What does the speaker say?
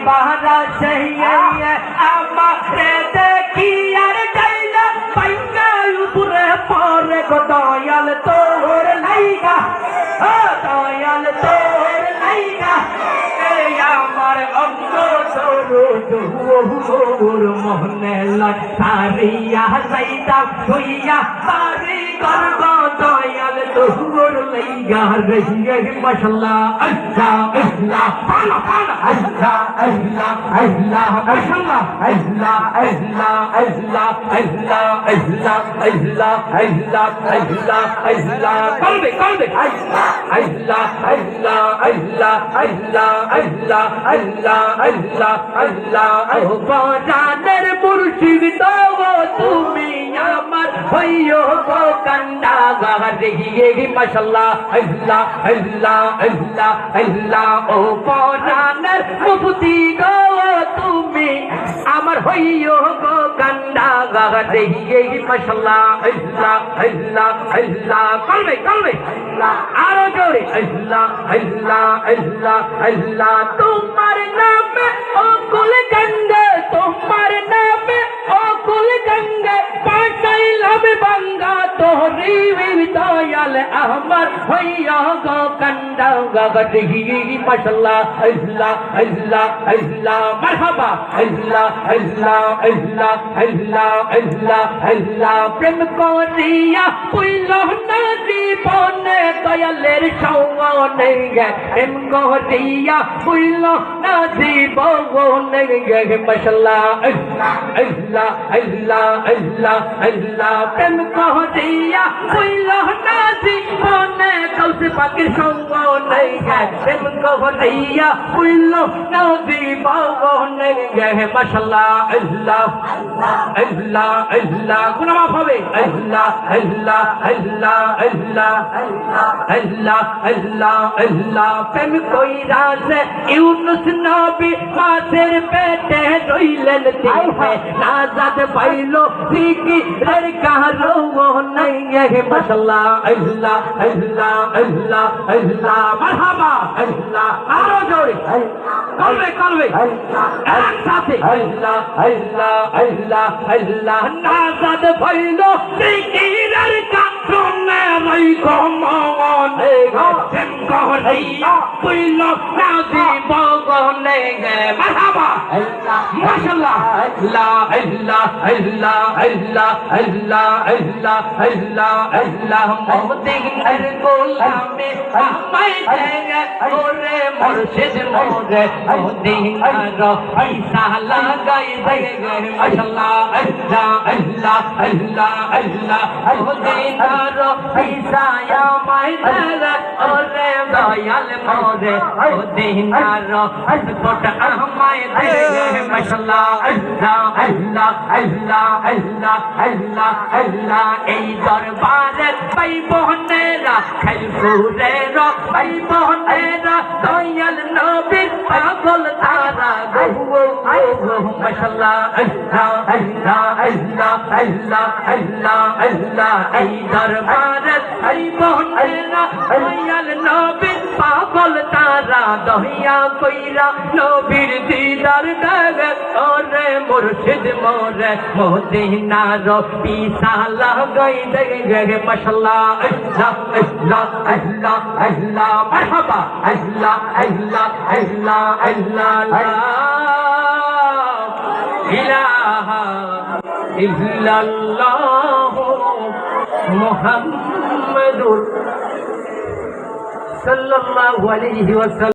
বাহারা সহিয়ে আমারে দেখি আর যাইলা পাইনা উপরে পরে গো দয়াল তোর লাইগা দয়াল তোর লাইগা এই আমার অঙ্গ সরুর মোহনে লারিয়া যাইতা হইয়া বাড়ি করব দয়াল তোর লাইগা রহিয়ে মাশাআল্লাহ আল্লাহ আল্লাহ আল্লাহ আল্লাহ আল্লাহ মাশাআল্লাহ আল্লাহ আল্লাহ আল্লাহ আল্লাহ আল্লাহ আল্লাহ আল্লাহ আল্লাহ আল্লাহ কলবে কলবে আল্লাহ আল্লাহ আল্লাহ আল্লাহ আল্লাহ আল্লাহ আল্লাহ আল্লাহ আল্লাহ ও বাজানের মুর্শিদ তো তুমি আমার হইও গো কান্না গারিয়ে মাশাআল্লাহ আল্লাহ আল্লাহ আল্লাহ আল্লাহ ও বাজানের মুফতি গো তুমি আমার হইও গো কান্না গারিয়ে মাশাআল্লাহ আল্লাহ আল্লাহ আল্লাহ কলবে কলবে আরো জোরে আল্লাহ আল্লাহ আল্লাহ আল্লাহ তোমার নামে ও কুল গঙ্গে তোমার নামে ও কুল গঙ্গে পাঠাইলাম বাঙ্গা তোহরি দয়াল আমার হইয়া গো কান্দা গাগরিহি মাশাআল্লাহ আল্লাহ আল্লাহ আল্লাহ মারহাবা আল্লাহ আল্লাহ আল্লাহ আল্লাহ আল্লাহ আল্লাহ প্রেম করিয়া কইল না জীবনে দয়ালের সঙ্গে প্রেম করিয়া কইল না জীবনে মাশাআল্লাহ আল্লাহ আল্লাহ আল্লাহ আল্লাহ আল্লাহ প্রেম করিয়া কইল না জীবনে কৌশে পাখির সঙ্গে প্রেম করিয়া কইল না জীবনে মাশাআল্লাহ আল্লাহ আল্লাহ আল্লাহ কোন মাফ হবে আল্লাহ আল্লাহ আল্লাহ আল্লাহ আল্লাহ আল্লাহ আল্লাহ প্রেম কইরা সে ইউনুস নবী মাছের পেটে রইলেন দিনে নাজাত পাইলো জিকিরের কারো নাই মাশাআল্লাহ আল্লাহ আল্লাহ আল্লাহ আল্লাহ মারহাবা আল্লাহ আরো জোরে কলবে কলবে একসাথে আল্লাহ আল্লাহ আল্লাহ আল্লাহ নাজাত পাইলো জিকিরের কারো নাই মনে প্রেম করিয়া কইল না জীবনে মারহাবা মাশাআল্লাহ আল্লাহ আল্লাহ আল্লাহ আল্লাহ আল্লাহ আল্লাহ আল্লাহ আল্লাহ মদিনার গোলামে আমায় দে ওরে মুর্শিদ মোরে মদিনার পয়সা লাগাই দে মাশাআল্লাহ আল্লাহ আল্লাহ আল্লাহ আল্লাহ মদিনার পয়সা আমায় দে ওরে দয়াল মোরে মদিনার পাসপোর্ট আমায় দে মাশাআল্লাহ আল্লাহ আল্লাহ আল্লাহ আল্লাহ আল্লাহ আল্লাহ এই দরবারে ভাই বোনেরা খেলপুরের ভাই বোনেরা দয়াল নবীর পাগল তারা গো মাশাআল্লাহ আল্লাহ আল্লাহ আল্লাহ আল্লাহ আল্লাহ আল্লাহ এই দরবারে ভাই বোনেরা দয়াল নবীর পাগল তারা দহিয়া কইরা নবীর দিদার দেবে ওরে মুর্শিদ মোরে মদিনার পিসা লাগাই দে মাশাআল্লাহ আল্লাহ আল্লাহ আল্লাহ আল্লাহ মারহাবা আল্লাহ আল্লাহ আল্লাহ আল্লাহ লা ইলাহা ইল্লাল্লাহ মুহাম্মাদুর সাল্লাল্লাহু আলাইহি ওয়াসাল্লাম।